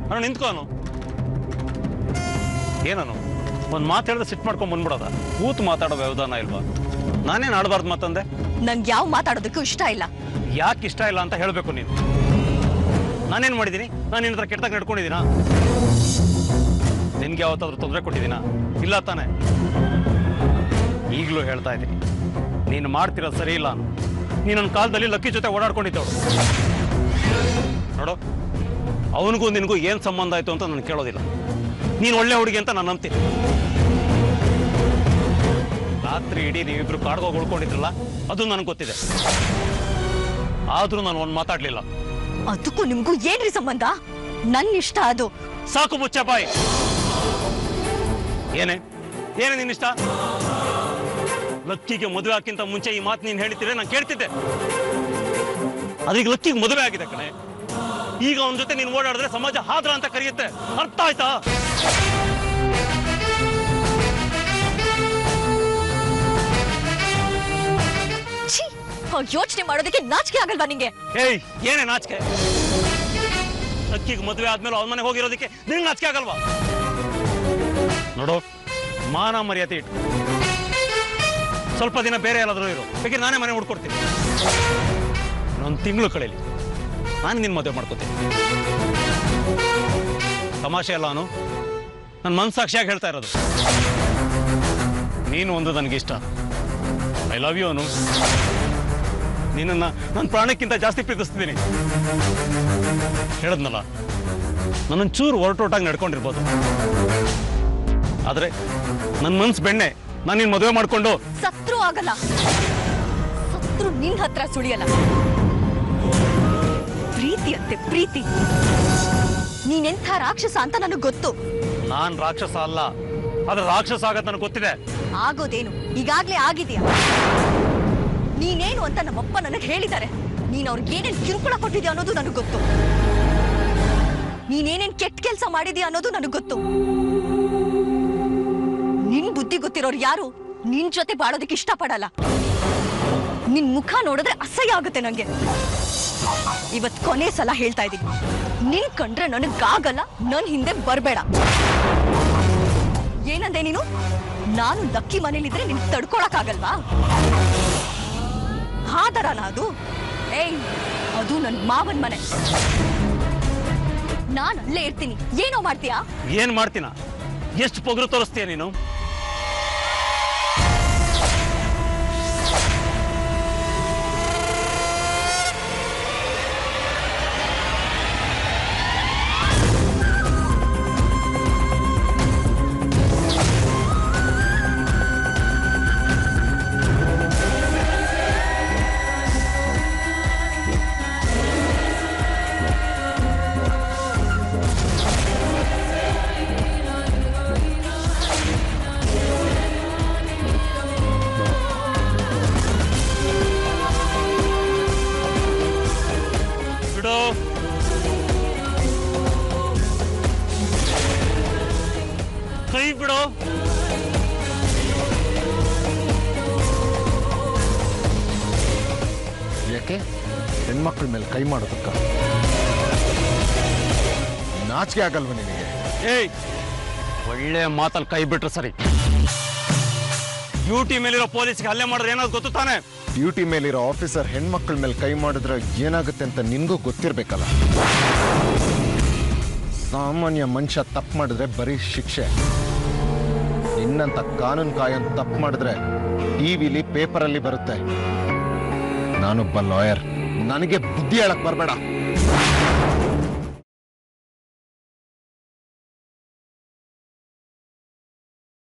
ಅಣ್ಣ ನಿಂತ್ಕೋನು ಏನನು ಒಂದು ಮಾತು ಹೇಳಿದ್ರೆ ಸಿಟ್ಟು ಮಾಡ್ಕೊಂಡು ಬಂದ್ಬಿಡೋದ ಕೂತು ಮಾತಾಡೋ ವ್ಯವಧಾನ ಇಲ್ವಾ ನಾನೇನು ಆಡಬಾರ್ದು ಮಾತಂದೆ ನಂಗೆ ಯಾವ ಮಾತಾಡೋದಕ್ಕೂ ಇಷ್ಟ ಇಲ್ಲ ಯಾಕೆ ಇಷ್ಟ ಇಲ್ಲ ಅಂತ ಹೇಳಬೇಕು ನೀನು ನಾನೇನು ಮಾಡಿದ್ದೀನಿ ನಾನು ನಿನ್ನ ಹತ್ರ ಕೆಟ್ಟದಾಗ ನಡ್ಕೊಂಡಿದ್ದೀನಾ ನಿನ್ಗೆ ಯಾವತ್ತಾದ್ರೂ ತೊಂದರೆ ಕೊಟ್ಟಿದ್ದೀನಾ ಇಲ್ಲ ತಾನೆ ಈಗಲೂ ಹೇಳ್ತಾ ಇದ್ದೀನಿ ನೀನು ಮಾಡ್ತಿರೋದು ಸರಿ ಇಲ್ಲ ನೀನು ನನ್ನ ಕಾಲದಲ್ಲಿ ಲಕ್ಕಿ ಜೊತೆ ಓಡಾಡ್ಕೊಂಡಿದ್ದವಳು ನೋಡು ಅವನಿಗೂ ನಿನಗೂ ಏನು ಸಂಬಂಧ ಆಯಿತು ಅಂತ ನಾನು ಕೇಳೋದಿಲ್ಲ ನೀನು ಒಳ್ಳೆ ಹುಡುಗಿ ಅಂತ ನಾನು ನಂಬ್ತೀನಿ ರಾತ್ರಿ ಇಡೀ ನೀವಿಬ್ರು ಕಾಡ್ಗೋಗಿ ಉಳ್ಕೊಂಡಿದ್ರಲ್ಲ ಅದು ನನಗೆ ಗೊತ್ತಿದೆ ಆದ್ರೂ ನಾನು ಒಂದು ಮಾತಾಡ್ಲಿಲ್ಲ ಅದಕ್ಕೂ ನಿಮ್ಗೂ ಏನ್ರಿ ಸಂಬಂಧ ನನ್ನ ಇಷ್ಟ ಅದು ಸಾಕು ಮುಚ್ಚ ಬಾಯಿ ಏನೇ ನಿನ್ನಿಷ್ಟ ಲಕ್ಕಿಗೆ ಮದುವೆ ಹಾಕಿಂತ ಮುಂಚೆ ಈ ಮಾತು ನೀನು ಹೇಳ್ತಿದ್ರೆ ನಾನು ಕೇಳ್ತಿದ್ದೆ ಅದೀಗ ಲಕ್ಕಿಗೆ ಮದುವೆ ಆಗಿದೆ ಕಣೆ ಈಗ ಅವನ ಜೊತೆ ನೀನು ಓಡಾಡಿದ್ರೆ ಸಮಾಜ ಹಾದ್ರ ಅಂತ ಕರೆಯುತ್ತೆ ಅರ್ಥ ಆಯ್ತಾ ಯೋಚನೆ ಮಾಡೋದಕ್ಕೆ ನಾಚಿಕೆ ಆಗಲ್ವಾ ನಿಂಗೆ ಏಯ್ ಏನೇ ನಾಚಿಕೆ ಲಕ್ಕಿಗೆ ಮದುವೆ ಆದ್ಮೇಲೆ ಅವನ ಮನೆಗೆ ಹೋಗಿರೋದಕ್ಕೆ ನಿಂಗೆ ನಾಚಿಕೆ ಆಗಲ್ವಾ ನೋಡು ಮಾನ ಮರ್ಯಾದೆ ಇಟ್ಟು ಸ್ವಲ್ಪ ದಿನ ಬೇರೆ ಎಲ್ಲಾದ್ರೂ ಇರು ಬೇಕಿದ್ರೆ ನಾನೇ ಮನೆ ಹುಡ್ಕೊಡ್ತೀನಿ ಇನ್ನೊಂದು ತಿಂಗಳು ಕಳೀಲಿ ನಾನು ನಿನ್ನ ಮದುವೆ ಮಾಡ್ಕೋತೀನಿ ತಮಾಷೆ ಅಲ್ಲ ನಾನು ನನ್ನ ಮನಸ್ಸಾಕ್ಷಿಯಾಗಿ ಹೇಳ್ತಾ ಇರೋದು ನೀನು ಒಂದು ನನಗಿಷ್ಟ ಐ ಲವ್ ಯು ಅನು ನಿನ್ನನ್ನು ನನ್ನ ಪ್ರಾಣಕ್ಕಿಂತ ಜಾಸ್ತಿ ಪ್ರೀತಿಸ್ತಿದ್ದೀನಿ ಹೇಳದ್ನಲ್ಲ ನನ್ನನ್ನು ಚೂರು ಹೊರಟೋಟಾಗಿ ನಡ್ಕೊಂಡಿರ್ಬೋದು ಆದರೆ ನನ್ನ ಮನ್ಸು ಬೆಣ್ಣೆ ನಾನು ನಿನ್ನ ಮದುವೆ ಮಾಡ್ಕೊಂಡು ಸತ್ರು ಆಗಲ್ಲ ಸತ್ರು ನಿನ್ ಹತ್ರ ಸುಳಿಯಲ್ಲ ಪ್ರೀತಿ ಅಂತೆ ಪ್ರೀತಿ ನೀನೆಂಥ ರಾಕ್ಷಸ ಅಂತ ನನಗೆ ಗೊತ್ತು ನಾನ್ ರಾಕ್ಷಸ ಅಲ್ಲ ಆದ್ರೆ ರಾಕ್ಷಸ ಆಗತ್ ನನಗೆ ಗೊತ್ತಿದೆ ಆಗೋದೇನು ಈಗಾಗ್ಲೇ ಆಗಿದೆಯಾ ನೀನೇನು ಅಂತ ನಮ್ಮಪ್ಪ ನನಗೆ ಹೇಳಿದ್ದಾರೆ ನೀನ್ ಅವ್ರಿಗೆ ಏನೇನ್ ಕಿರುಕುಳ ಕೊಟ್ಟಿದ್ಯಾ ಅನ್ನೋದು ನನಗೆ ಗೊತ್ತು ನೀನೇನೇನ್ ಕೆಟ್ಟ ಕೆಲಸ ಮಾಡಿದ್ಯಾ ಅನ್ನೋದು ನನಗೆ ಗೊತ್ತು ನಿನ್ ಬುದ್ಧಿ ಗೊತ್ತಿರೋರು ಯಾರು ನಿನ್ ಜೊತೆ ಬಾಳೋದಕ್ಕೆ ಇಷ್ಟಪಡಲ್ಲ ನಿನ್ ಮುಖ ನೋಡಿದ್ರೆ ಅಸಹ್ಯ ಆಗುತ್ತೆ ನಂಗೆ ಇವತ್ ಕೊನೆ ಸಲ ಹೇಳ್ತಾ ಇದ್ದೀನಿ ನಿನ್ ಕಂಡ್ರೆ ನನಗಾಗಲ್ಲ ನನ್ ಹಿಂದೆ ಬರ್ಬೇಡ ಏನಂದೆ ನೀನು ನಾನು ಲಕ್ಕಿ ಮನೇಲಿದ್ರೆ ನಿನ್ ತಡ್ಕೊಳಕ್ಕಾಗಲ್ವಾ ಹಾದರನ ಅದು ಏಯ್ ಅದು ನನ್ ಮಾವನ್ ಮನೆ ನಾನು ಅಲ್ಲೇ ಇರ್ತೀನಿ ಏನೋ ಮಾಡ್ತೀಯಾ ಏನ್ ಮಾಡ್ತೀನ ಎಷ್ಟು ಪೊಗರು ತೋರಿಸ್ತೀಯ ನೀನು ಕೈ ಬಿಡೋ ಯಾಕೆ ಹೆಣ್ಮಕ್ಳ ಮೇಲೆ ಕೈ ಮಾಡೋದಕ್ಕ ನಾಚಿಕೆ ಆಗಲ್ವ ನಿನಗೆ ಏಯ್ ಒಳ್ಳೆ ಮಾತಲ್ಲಿ ಕೈ ಬಿಟ್ರೆ ಸರಿ ಡ್ಯೂಟಿ ಮೇಲಿರೋ ಪೊಲೀಸ್ಗೆ ಹಲ್ಲೆ ಮಾಡಿದ್ರೆ ಏನಾದ್ರು ಗೊತ್ತು ತಾನೆ ಡ್ಯೂಟಿ ಮೇಲಿರೋ ಆಫೀಸರ್ ಹೆಣ್ಮಕ್ಳ ಮೇಲೆ ಕೈ ಮಾಡಿದ್ರೆ ಏನಾಗುತ್ತೆ ಅಂತ ನಿನ್ಗೂ ಗೊತ್ತಿರ್ಬೇಕಲ್ಲ ಸಾಮಾನ್ಯ ಮನುಷ್ಯ ತಪ್ಪು ಮಾಡಿದ್ರೆ ಬರೀ ಶಿಕ್ಷೆ ನಿನ್ನಂತ ಕಾನೂನು ಕಾಯೋನ್ ತಪ್ಪು ಮಾಡಿದ್ರೆ ಟಿವಿಲಿ ಪೇಪರಲ್ಲಿ ಬರುತ್ತೆ ನಾನೊಬ್ಬ ಲಾಯರ್ ನನಗೆ ಬುದ್ಧಿ ಹೇಳಕ್ ಬರಬೇಡ